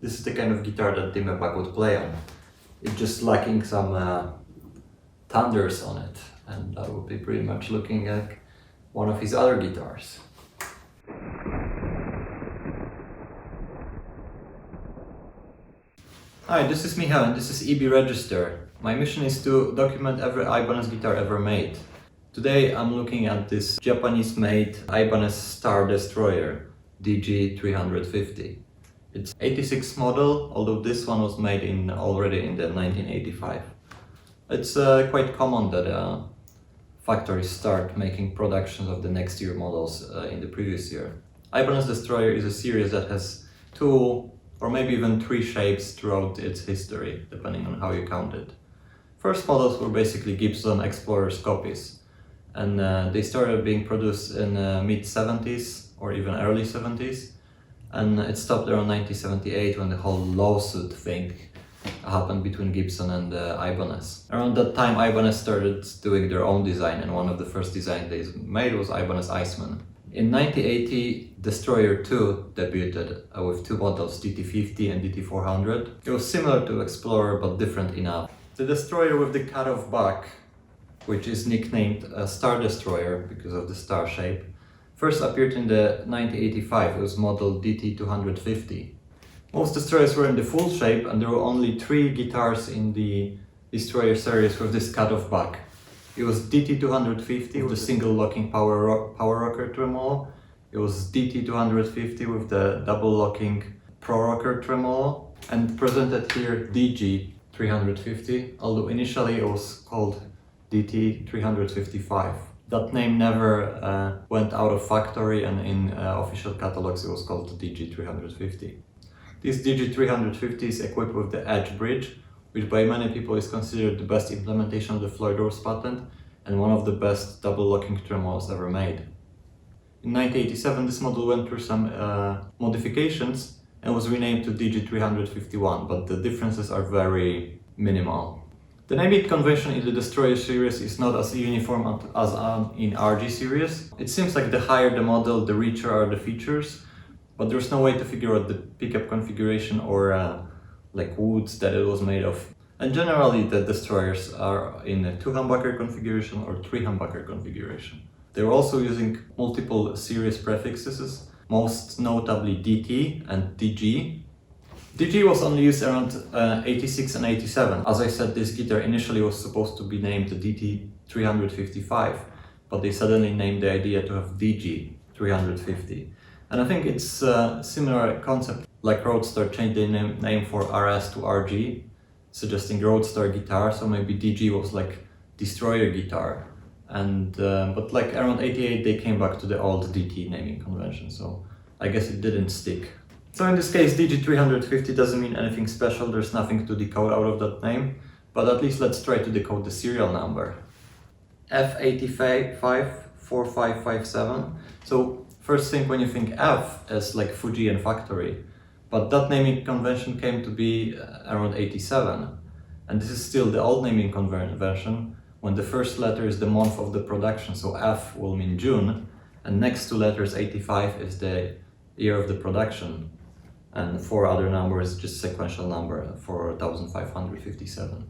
This is the kind of guitar that Dimebag would play on. It's just lacking some thunders on it, and that would be pretty much looking like one of his other guitars. Hi, this is Michał and this is EB Register. My mission is to document every Ibanez guitar ever made. Today I'm looking at this Japanese-made Ibanez Destroyer DG350. It's 86 model, although this one was made already in the 1985. It's quite common that factories start making productions of the next year models in the previous year. Ibanez Destroyer is a series that has 2 or maybe even 3 shapes throughout its history, depending on how you count it. First models were basically Gibson Explorers copies, and they started being produced in mid-70s or even early 70s, and it stopped around 1978 when the whole lawsuit thing happened between Gibson and Ibanez. Around that time Ibanez started doing their own design, and one of the first designs they made was Ibanez Iceman. In 1980, Destroyer 2 debuted with 2 models, DT50 and DT400. It was similar to Explorer but different enough. The Destroyer with the cut-off back, which is nicknamed Star Destroyer because of the star shape, first appeared in the 1985. It was model DT250. Most Destroyers were in the full shape, and there were only 3 guitars in the Destroyer series with this cut-off back. It was DT250 with the single locking power rocker tremolo. It was DT250 with the double locking pro rocker tremolo, and presented here DG350, although initially it was called DT355. That name never went out of factory, and in official catalogs it was called DG350. This DG350 is equipped with the Edge bridge, which by many people is considered the best implementation of the Floyd Rose patent and one of the best double locking tremolos ever made. In 1987 this model went through some modifications and was renamed to DG351, but the differences are very minimal. The naming convention in the Destroyer series is not as uniform as in RG series. It seems like the higher the model, the richer are the features, but there's no way to figure out the pickup configuration or like woods that it was made of. And generally the Destroyers are in a 2 humbucker configuration or 3 humbucker configuration. They were also using multiple series prefixes, most notably DT and DG. DG was only used around 86 and 87. As I said, this guitar initially was supposed to be named the DT355, but they suddenly named the idea to have DG350. And I think it's a similar concept, like Roadstar changed the name for RS to RG, suggesting Roadstar guitar, so maybe DG was like Destroyer guitar. And but like around 88 they came back to the old DT naming convention, so I guess it didn't stick. So in this case DG350 doesn't mean anything special, there's nothing to decode out of that name, but at least let's try to decode the serial number. F854557. So first thing when you think F is like Fuji and factory, but that naming convention came to be around 87. And this is still the old naming convention when the first letter is the month of the production, so F will mean June, and next to letters 85 is the year of the production. And 4 other numbers, just sequential number, 4557.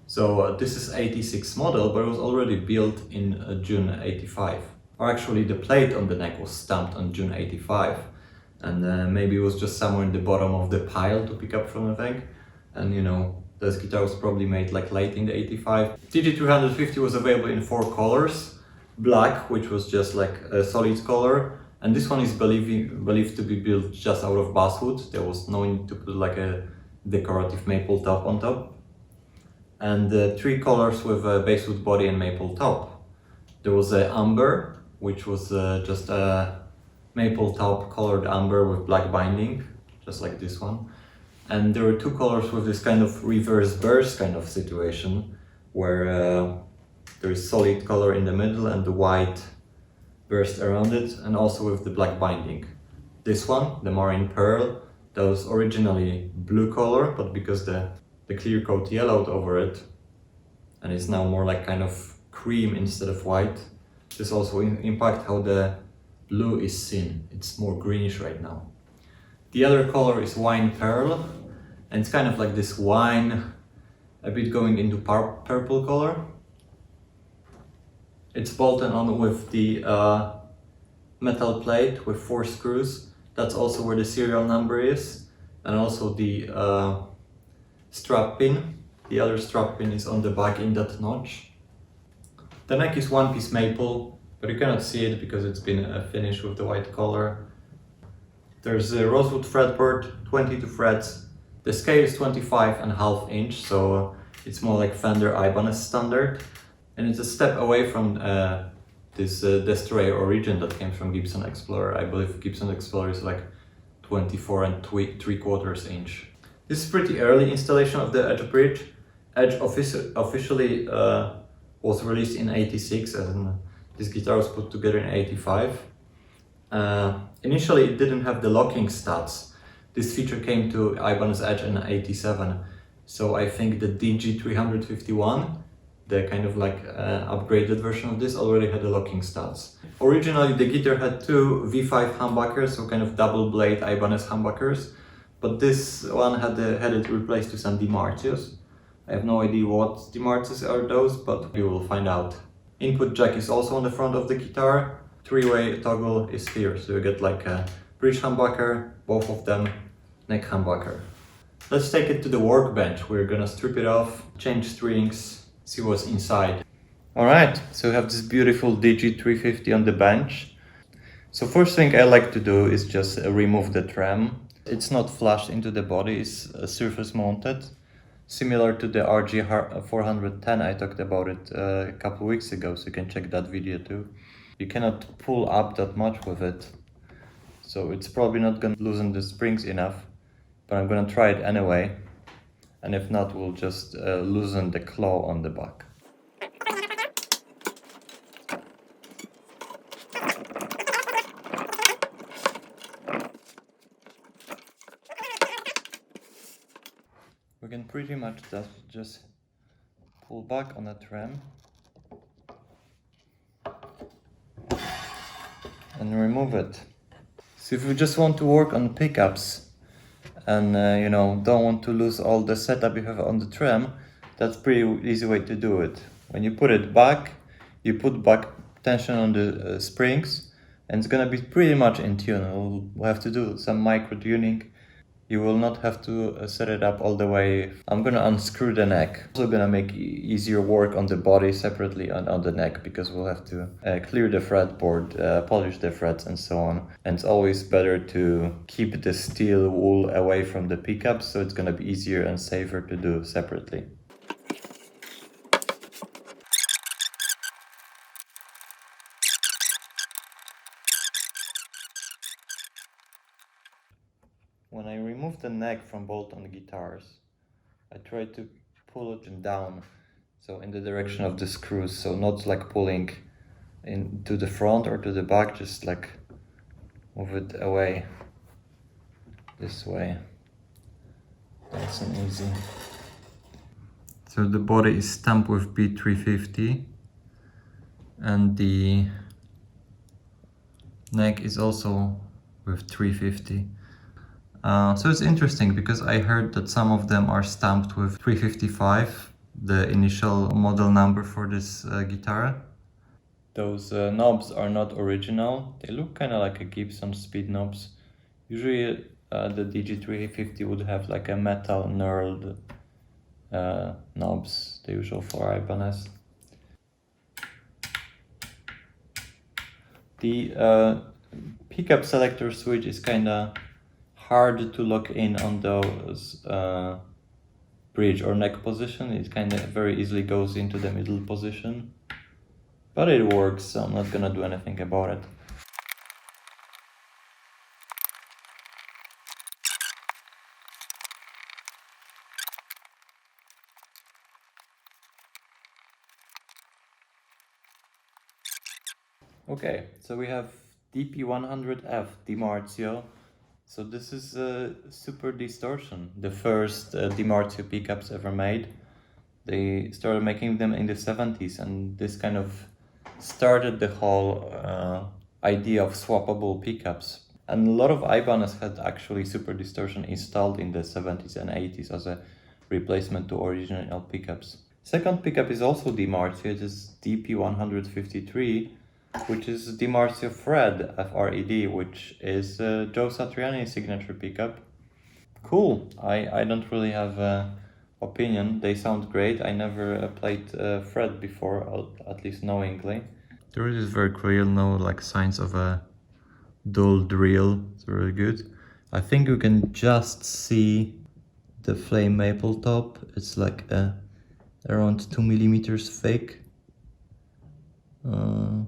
So this is 86 model, but it was already built in June 85. Or actually the plate on the neck was stamped on June 85. And maybe it was just somewhere in the bottom of the pile to pick up from, I think. And you know, this guitar was probably made like late in the 85. DG350 was available in 4 colors. Black, which was just like a solid color. And this one is believed to be built just out of basswood. There was no need to put like a decorative maple top on top. And 3 colors with a basswood body and maple top. There was a amber, which was just a maple top colored amber with black binding, just like this one. And there were 2 colors with this kind of reverse burst kind of situation, where there is solid color in the middle and the white burst around it, and also with the black binding. This one, the Marine Pearl, that was originally blue color, but because the clear coat yellowed over it, and it's now more like kind of cream instead of white, this also impacts how the blue is seen. It's more greenish right now. The other color is Wine Pearl, and it's kind of like this wine, a bit going into purple color. It's bolted on with the metal plate with 4 screws. That's also where the serial number is, and also the strap pin. The other strap pin is on the back in that notch. The neck is one-piece maple, but you cannot see it because it's been finished with the white color. There's a rosewood fretboard, 22 frets. The scale is 25.5 inch, so it's more like Fender Ibanez standard. And it's a step away from this Destroyer Origin that came from Gibson Explorer. I believe Gibson Explorer is like 24 and 3/4 inch. This is pretty early installation of the Edge bridge. Edge officially was released in '86, and this guitar was put together in '85. Initially it didn't have the locking stats. This feature came to Ibanez Edge in '87, so I think the DG351, the kind of like upgraded version of this, already had the locking stats. Originally the guitar had 2 V5 humbuckers, so kind of double blade Ibanez humbuckers, but this one had it replaced with some DiMarzios. I have no idea what DiMarzios are those, but we will find out. Input jack is also on the front of the guitar. 3-way toggle is here, so you get like a bridge humbucker, both of them, neck humbucker. Let's take it to the workbench. We're gonna strip it off, change strings, see what's inside. Alright, so we have this beautiful DG350 on the bench. So first thing I like to do is just remove the trem. It's not flushed into the body, it's surface mounted. Similar to the RG410, I talked about it a couple weeks ago, so you can check that video too. You cannot pull up that much with it, so it's probably not going to loosen the springs enough, but I'm going to try it anyway, and if not, we'll just loosen the claw on the back. We can pretty much just pull back on the trem and remove it. So if you just want to work on pickups and you know, don't want to lose all the setup you have on the trem, that's pretty easy way to do it. When you put it back, you put back tension on the springs, and it's gonna be pretty much in tune. We'll have to do some micro tuning. You will not have to set it up all the way. I'm gonna unscrew the neck. Also gonna make easier work on the body separately and on the neck, because we'll have to clear the fretboard, polish the frets and so on. And it's always better to keep the steel wool away from the pickups, so it's gonna be easier and safer to do separately. When I remove the neck from bolt on the guitars, I try to pull it down, so in the direction of the screws, so not like pulling into the front or to the back, just like move it away this way. Nice and easy. So the body is stamped with B350 and the neck is also with 350. So it's interesting because I heard that some of them are stamped with 355, the initial model number for this guitar. Those knobs are not original. They look kind of like a Gibson speed knobs. Usually the DG350 would have like a metal knurled knobs, the usual for Ibanez. The pickup selector switch is kind of hard to lock in on those bridge or neck position. It kind of very easily goes into the middle position, but it works, so I'm not gonna do anything about it. Okay, so we have DP100F DiMarzio. So this is a Super Distortion, the first DiMarzio pickups ever made. They started making them in the 70s, and this kind of started the whole idea of swappable pickups. And a lot of Ibanez had actually super distortion installed in the 70s and 80s as a replacement to original pickups. Second pickup is also DiMarzio. It is DP153, which is DiMarzio Fred, F-R-E-D, which is Joe Satriani's signature pickup. Cool. I don't really have an opinion. They sound great. I never played Fred before, at least knowingly. The reed is very clear, no like signs of a dull drill. It's really good. I think you can just see the flame maple top. It's like around 2 millimeters thick. You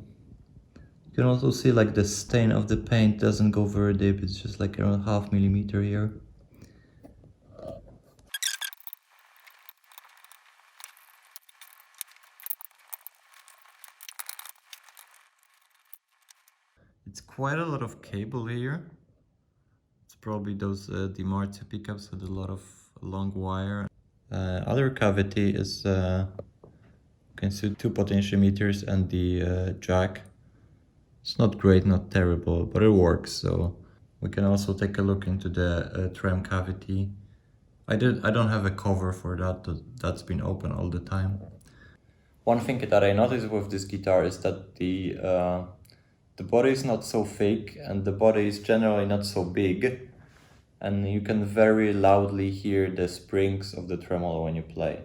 can also see like the stain of the paint doesn't go very deep. It's just like around 0.5 millimeter here. It's quite a lot of cable here. It's probably those DiMarzio pickups with a lot of long wire. Other cavity is you can see 2 potentiometers and the jack. It's not great, not terrible, but it works. So we can also take a look into the trem cavity. I don't have a cover for that. That's been open all the time. One thing that I noticed with this guitar is that the body is not so thick and the body is generally not so big, and you can very loudly hear the springs of the tremolo when you play.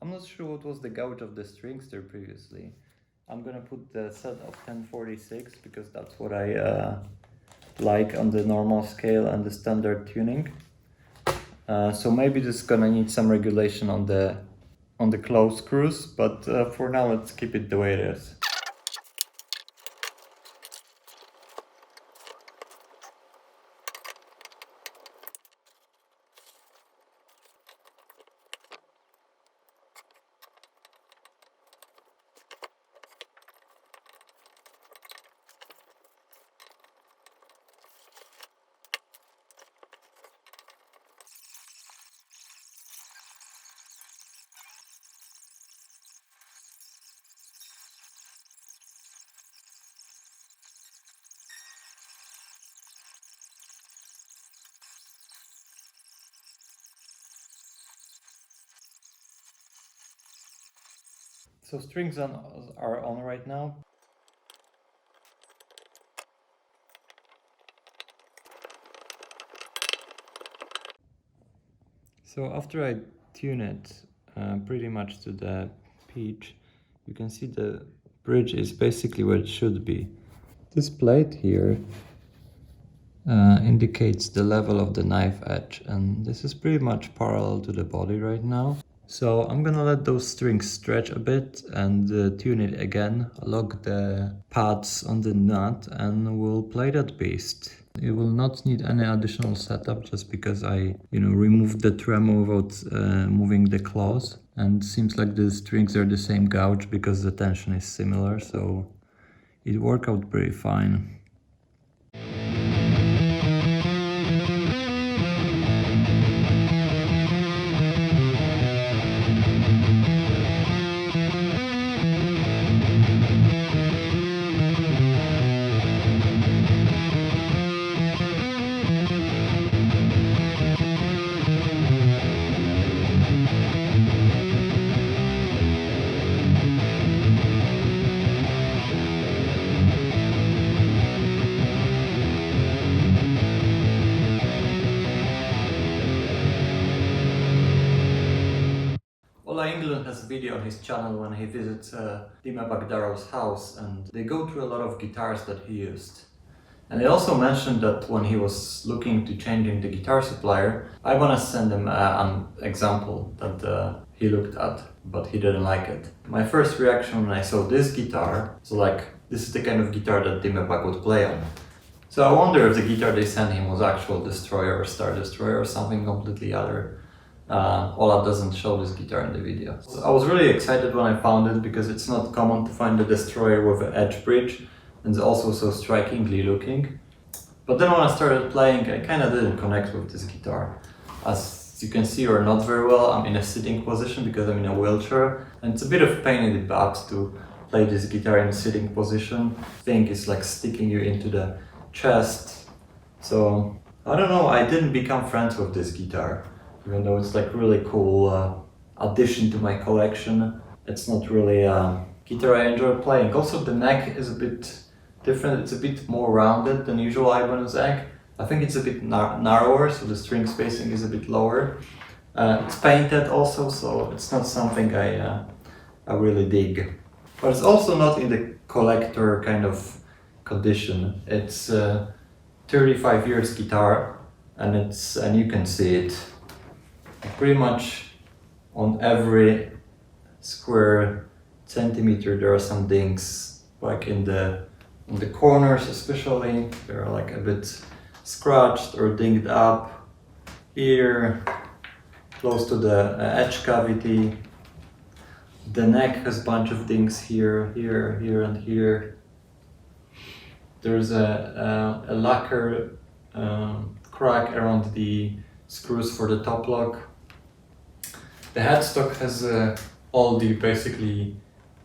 I'm not sure what was the gauge of the strings there previously. I'm gonna put the set of 1046 because that's what I like on the normal scale and the standard tuning. So maybe this is gonna need some regulation on the close screws, but for now let's keep it the way it is. So strings are on right now. So after I tune it pretty much to the pitch, you can see the bridge is basically where it should be. This plate here indicates the level of the knife edge, and this is pretty much parallel to the body right now. So I'm gonna let those strings stretch a bit and tune it again, lock the pads on the nut, and we'll play that beast. It will not need any additional setup just because I, removed the tremor without moving the claws, and seems like the strings are the same gauge because the tension is similar, so it worked out pretty fine. England has a video on his channel when he visits Dimebag Darrell's house, and they go through a lot of guitars that he used. And he also mentioned that when he was looking to changing the guitar supplier, Ibanez sent him an example that he looked at, but he didn't like it. My first reaction when I saw this guitar was like, this is the kind of guitar that Dimebag would play on. So I wonder if the guitar they sent him was actual Destroyer or Star Destroyer or something completely other. Ola doesn't show this guitar in the video. So I was really excited when I found it because it's not common to find a Destroyer with an edge bridge, and it's also so strikingly looking. But then when I started playing, I kind of didn't connect with this guitar. As you can see, or not very well, I'm in a sitting position because I'm in a wheelchair, and it's a bit of pain in the butt to play this guitar in a sitting position. I think it's like sticking you into the chest. So I don't know, I didn't become friends with this guitar, even though it's like really cool addition to my collection. It's not really a guitar I enjoy playing. Also the neck is a bit different, it's a bit more rounded than usual Ibanez neck. I think it's a bit narrower, so the string spacing is a bit lower. It's painted also, so it's not something I really dig. But it's also not in the collector kind of condition. It's a 35 years guitar, and you can see it pretty much on every square centimeter. There are some dings, like in the corners especially. They're like a bit scratched or dinged up. Here, close to the edge cavity. The neck has a bunch of dings here, here, here, and here. There's a lacquer crack around the screws for the top lock. The headstock has all the basically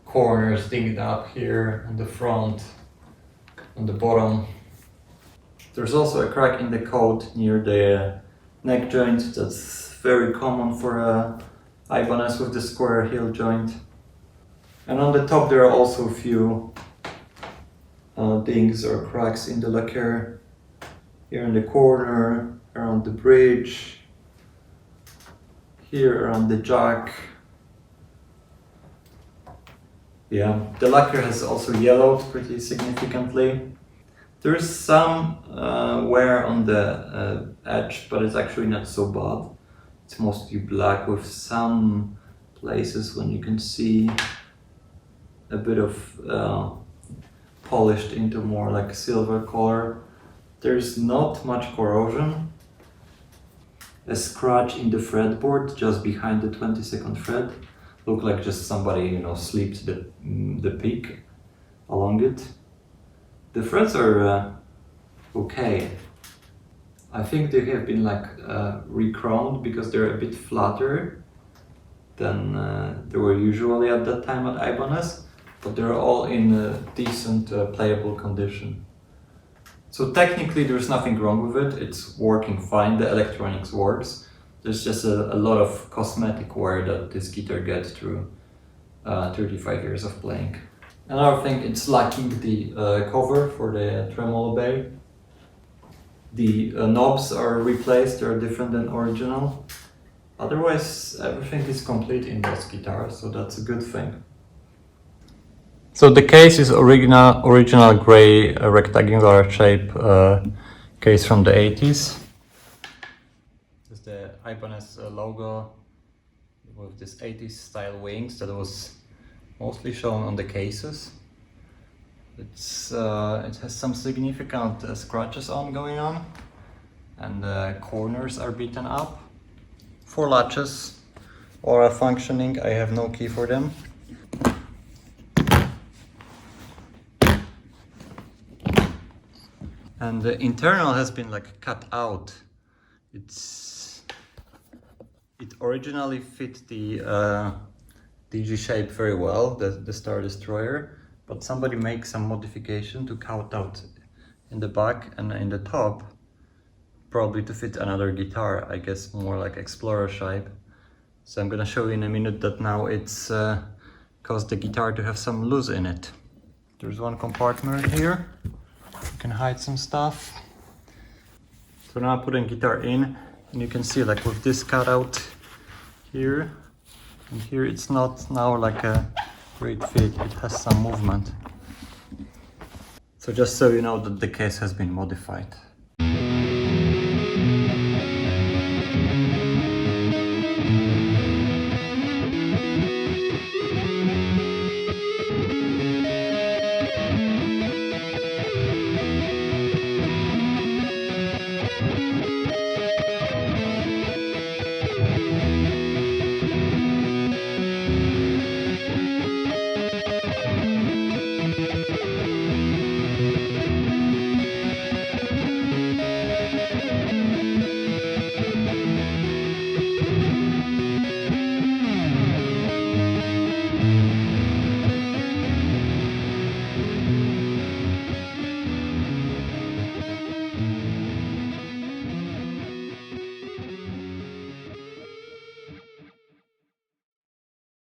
corners dinged up here on the front, on the bottom. There's also a crack in the coat near the neck joint. That's very common for Ibanez with the square heel joint. And on the top there are also a few dings or cracks in the lacquer. Here in the corner, around the bridge, here around the jack. Yeah, the lacquer has also yellowed pretty significantly. There's some wear on the edge, but it's actually not so bad. It's mostly black with some places when you can see a bit of polished into more like silver color. There's not much corrosion. A scratch in the fretboard just behind the 22nd fret. Look like just somebody, slipped the peak along it. The frets are okay. I think they have been like re-chromed because they're a bit flatter than they were usually at that time at Ibanez, but they're all in a decent playable condition. So technically there's nothing wrong with it, it's working fine, the electronics works. There's just a lot of cosmetic wear that this guitar gets through 35 years of playing. Another thing, it's lacking the cover for the tremolo bay. The knobs are replaced, they're different than original. Otherwise, everything is complete in this guitar, so that's a good thing. So the case is original gray rectangular shape case from the 80s. This is the Ibanez logo with this 80s style wings that was mostly shown on the cases. It has some significant scratches going on, and the corners are beaten up. 4 latches all are functioning. I have no key for them. And the internal has been like cut out. It originally fit the DG shape very well, the Star Destroyer, but somebody makes some modification to cut out in the back and in the top, probably to fit another guitar, I guess more like Explorer shape. So I'm gonna show you in a minute that now it's caused the guitar to have some loose in it. There's one compartment here. You can hide some stuff. So now I'm putting guitar in, and you can see like with this cutout here and here, it's not now like a great fit, it has some movement. So just so you know that the case has been modified.